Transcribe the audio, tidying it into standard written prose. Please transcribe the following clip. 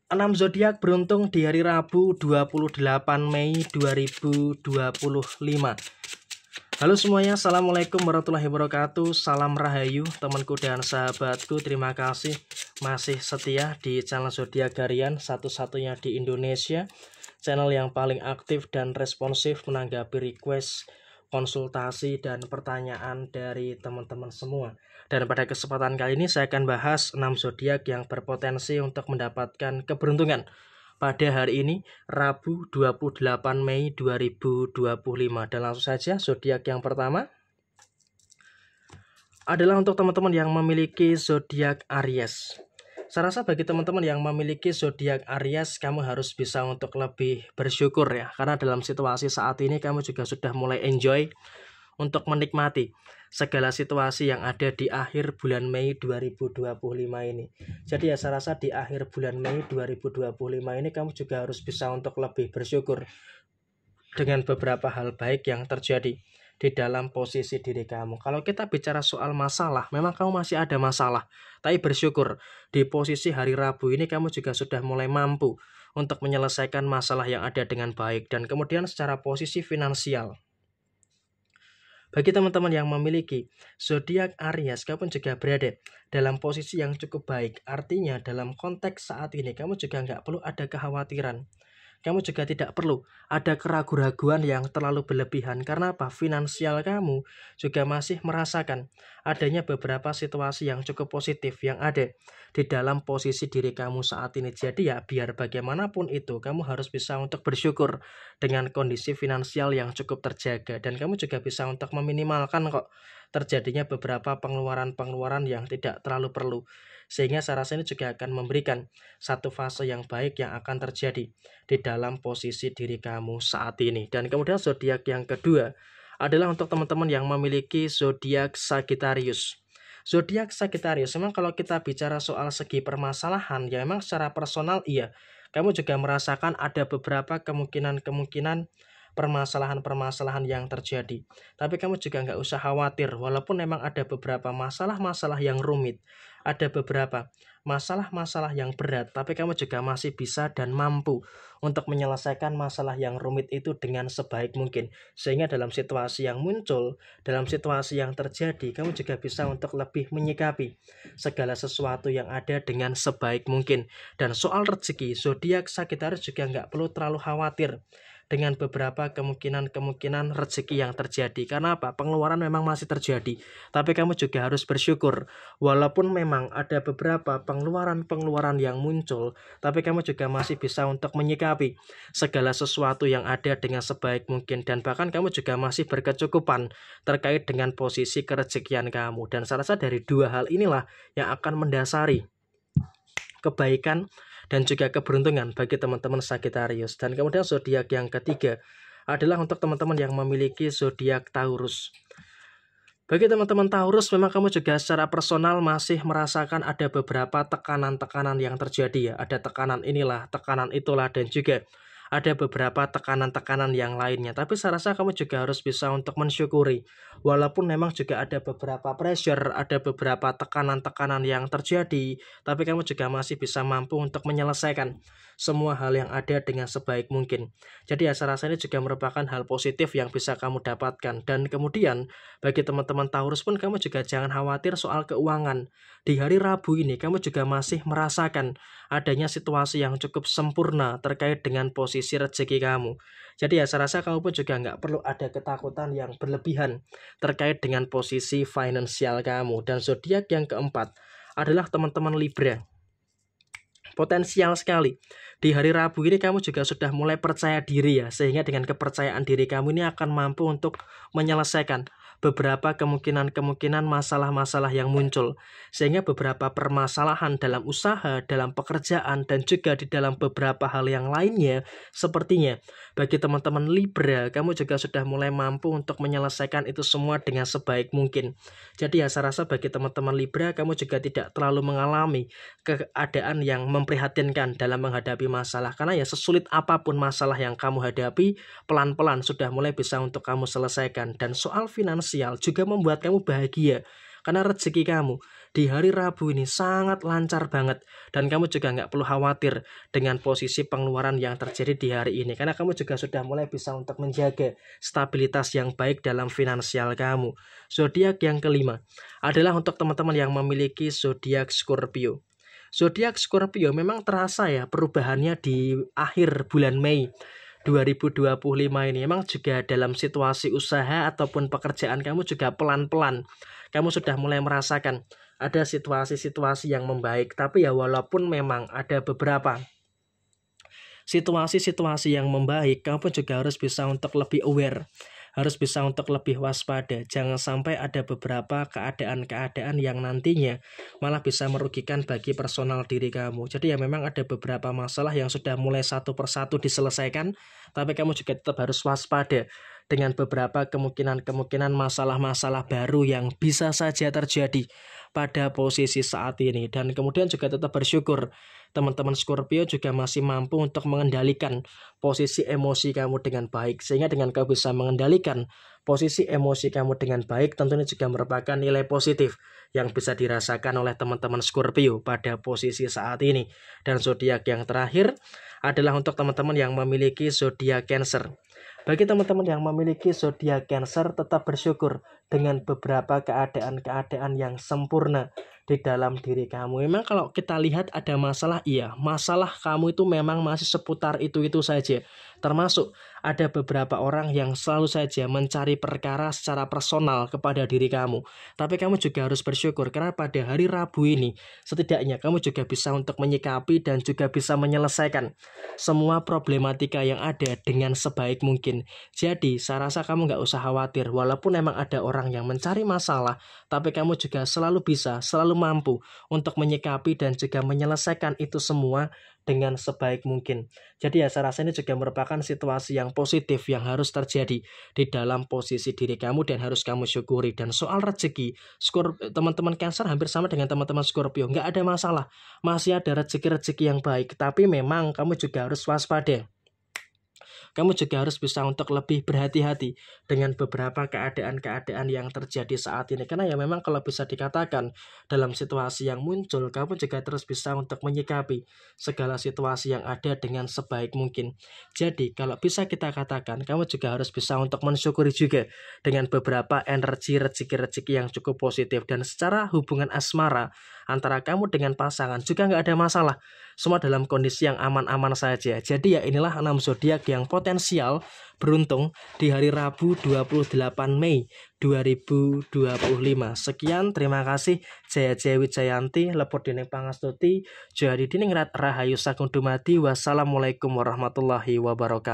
6 zodiak beruntung di hari Rabu 28 Mei 2025. Halo semuanya, Assalamualaikum warahmatullahi wabarakatuh. Salam rahayu temanku dan sahabatku. Terima kasih masih setia di channel Zodiak Harian, satu-satunya di Indonesia, channel yang paling aktif dan responsif menanggapi request, konsultasi, dan pertanyaan dari teman-teman semua. Dan pada kesempatan kali ini saya akan bahas 6 zodiak yang berpotensi untuk mendapatkan keberuntungan pada hari ini, Rabu 28 Mei 2025. Dan langsung saja, zodiak yang pertama adalah untuk teman-teman yang memiliki zodiak Aries. Saya rasa bagi teman-teman yang memiliki zodiak Aries, kamu harus bisa untuk lebih bersyukur ya, karena dalam situasi saat ini kamu juga sudah mulai enjoy untuk menikmati segala situasi yang ada di akhir bulan Mei 2025 ini. Jadi ya saya rasa di akhir bulan Mei 2025 ini kamu juga harus bisa untuk lebih bersyukur dengan beberapa hal baik yang terjadi di dalam posisi diri kamu. Kalau kita bicara soal masalah, memang kamu masih ada masalah, tapi bersyukur di posisi hari Rabu ini kamu juga sudah mulai mampu untuk menyelesaikan masalah yang ada dengan baik. Dan kemudian secara posisi finansial, bagi teman-teman yang memiliki zodiak Aries, kamu juga berada dalam posisi yang cukup baik. Artinya dalam konteks saat ini kamu juga nggak perlu ada kekhawatiran. Kamu juga tidak perlu ada keraguan-raguan yang terlalu berlebihan. Karena apa? Finansial kamu juga masih merasakan adanya beberapa situasi yang cukup positif yang ada di dalam posisi diri kamu saat ini. Jadi ya biar bagaimanapun itu, kamu harus bisa untuk bersyukur dengan kondisi finansial yang cukup terjaga. Dan kamu juga bisa untuk meminimalkan kok terjadinya beberapa pengeluaran-pengeluaran yang tidak terlalu perlu. Sehingga saya rasa ini juga akan memberikan satu fase yang baik yang akan terjadi di dalam posisi diri kamu saat ini. Dan kemudian zodiak yang kedua adalah untuk teman-teman yang memiliki zodiak Sagittarius. Zodiak Sagittarius, memang kalau kita bicara soal segi permasalahan, ya memang secara personal iya, kamu juga merasakan ada beberapa kemungkinan permasalahan-permasalahan yang terjadi. Tapi kamu juga nggak usah khawatir, walaupun memang ada beberapa masalah-masalah yang rumit, ada beberapa masalah-masalah yang berat, tapi kamu juga masih bisa dan mampu untuk menyelesaikan masalah yang rumit itu dengan sebaik mungkin. Sehingga dalam situasi yang muncul, dalam situasi yang terjadi, kamu juga bisa untuk lebih menyikapi segala sesuatu yang ada dengan sebaik mungkin. Dan soal rezeki, zodiak Sagittarius juga nggak perlu terlalu khawatir dengan beberapa kemungkinan rezeki yang terjadi. Karena apa? Pengeluaran memang masih terjadi, tapi kamu juga harus bersyukur. Walaupun memang ada beberapa pengeluaran yang muncul, tapi kamu juga masih bisa untuk menyikapi segala sesuatu yang ada dengan sebaik mungkin. Dan bahkan kamu juga masih berkecukupan terkait dengan posisi kerezekian kamu. Dan saya rasa dari dua hal inilah yang akan mendasari kebaikan dan juga keberuntungan bagi teman-teman Sagittarius. Dan kemudian zodiak yang ketiga adalah untuk teman-teman yang memiliki zodiak Taurus. Bagi teman-teman Taurus, memang kamu juga secara personal masih merasakan ada beberapa tekanan-tekanan yang terjadi ya. Ada tekanan inilah, tekanan itulah, dan juga ada beberapa tekanan-tekanan yang lainnya. Tapi saya rasa kamu juga harus bisa untuk mensyukuri. Walaupun memang juga ada beberapa pressure, ada beberapa tekanan-tekanan yang terjadi, tapi kamu juga masih bisa mampu untuk menyelesaikan semua hal yang ada dengan sebaik mungkin. Jadi ya saya rasa ini juga merupakan hal positif yang bisa kamu dapatkan. Dan kemudian bagi teman-teman Taurus pun, kamu juga jangan khawatir soal keuangan. Di hari Rabu ini kamu juga masih merasakan adanya situasi yang cukup sempurna terkait dengan posisi rezeki kamu. Jadi ya saya rasa kamu pun juga nggak perlu ada ketakutan yang berlebihan terkait dengan posisi finansial kamu. Dan zodiak yang keempat adalah teman-teman Libra. Potensial sekali di hari Rabu ini kamu juga sudah mulai percaya diri ya, sehingga dengan kepercayaan diri kamu ini akan mampu untuk menyelesaikan beberapa kemungkinan masalah-masalah yang muncul. Sehingga beberapa permasalahan dalam usaha, dalam pekerjaan, dan juga di dalam beberapa hal yang lainnya, sepertinya bagi teman-teman Libra, kamu juga sudah mulai mampu untuk menyelesaikan itu semua dengan sebaik mungkin. Jadi ya saya rasa bagi teman-teman Libra, kamu juga tidak terlalu mengalami keadaan yang memprihatinkan dalam menghadapi masalah. Karena ya sesulit apapun masalah yang kamu hadapi, pelan-pelan sudah mulai bisa untuk kamu selesaikan. Dan soal finansial juga membuat kamu bahagia, karena rezeki kamu di hari Rabu ini sangat lancar banget. Dan kamu juga nggak perlu khawatir dengan posisi pengeluaran yang terjadi di hari ini. Karena kamu juga sudah mulai bisa untuk menjaga stabilitas yang baik dalam finansial kamu. Zodiak yang kelima adalah untuk teman-teman yang memiliki zodiak Scorpio. Zodiak Scorpio memang terasa ya perubahannya di akhir bulan Mei 2025 ini. Memang juga dalam situasi usaha ataupun pekerjaan kamu juga pelan-pelan kamu sudah mulai merasakan ada situasi-situasi yang membaik. Tapi ya walaupun memang ada beberapa situasi-situasi yang membaik, kamu pun juga harus bisa untuk lebih aware, harus bisa untuk lebih waspada. Jangan sampai ada beberapa keadaan-keadaan yang nantinya malah bisa merugikan bagi personal diri kamu. Jadi ya memang ada beberapa masalah yang sudah mulai satu persatu diselesaikan, tapi kamu juga tetap harus waspada dengan beberapa kemungkinan-kemungkinan masalah-masalah baru yang bisa saja terjadi pada posisi saat ini. Dan kemudian juga tetap bersyukur teman-teman Scorpio juga masih mampu untuk mengendalikan posisi emosi kamu dengan baik. Sehingga dengan kamu bisa mengendalikan posisi emosi kamu dengan baik, tentunya juga merupakan nilai positif yang bisa dirasakan oleh teman-teman Scorpio pada posisi saat ini. Dan zodiak yang terakhir adalah untuk teman-teman yang memiliki zodiak Cancer. Bagi teman-teman yang memiliki zodiak Cancer, tetap bersyukur dengan beberapa keadaan-keadaan yang sempurna di dalam diri kamu. Memang kalau kita lihat ada masalah, iya, masalah kamu itu memang masih seputar itu-itu saja. Termasuk ada beberapa orang yang selalu saja mencari perkara secara personal kepada diri kamu. Tapi kamu juga harus bersyukur karena pada hari Rabu ini setidaknya kamu juga bisa untuk menyikapi dan juga bisa menyelesaikan semua problematika yang ada dengan sebaik mungkin. Jadi saya rasa kamu nggak usah khawatir. Walaupun memang ada orang yang mencari masalah, tapi kamu juga selalu bisa, selalu mampu untuk menyikapi dan juga menyelesaikan itu semua dengan sebaik mungkin. Jadi ya saya rasa ini juga merupakan situasi yang positif yang harus terjadi di dalam posisi diri kamu dan harus kamu syukuri. Dan soal rezeki, teman-teman Cancer hampir sama dengan teman-teman Scorpio, nggak ada masalah, masih ada rezeki-rezeki yang baik. Tapi memang kamu juga harus waspada. Kamu juga harus bisa untuk lebih berhati-hati dengan beberapa keadaan-keadaan yang terjadi saat ini. Karena ya memang kalau bisa dikatakan dalam situasi yang muncul, kamu juga terus bisa untuk menyikapi segala situasi yang ada dengan sebaik mungkin. Jadi kalau bisa kita katakan, kamu juga harus bisa untuk mensyukuri juga dengan beberapa energi rezeki-rezeki yang cukup positif. Dan secara hubungan asmara antara kamu dengan pasangan juga nggak ada masalah. Semua dalam kondisi yang aman-aman saja. Jadi ya inilah 6 zodiak yang potensial beruntung di hari Rabu 28 Mei 2025. Sekian, terima kasih. Jaya Jaya Wijayanti, Lepur Dening Pangastuti, Jaya Dining Rahayu Sagung Dumadi. Wassalamualaikum warahmatullahi wabarakatuh.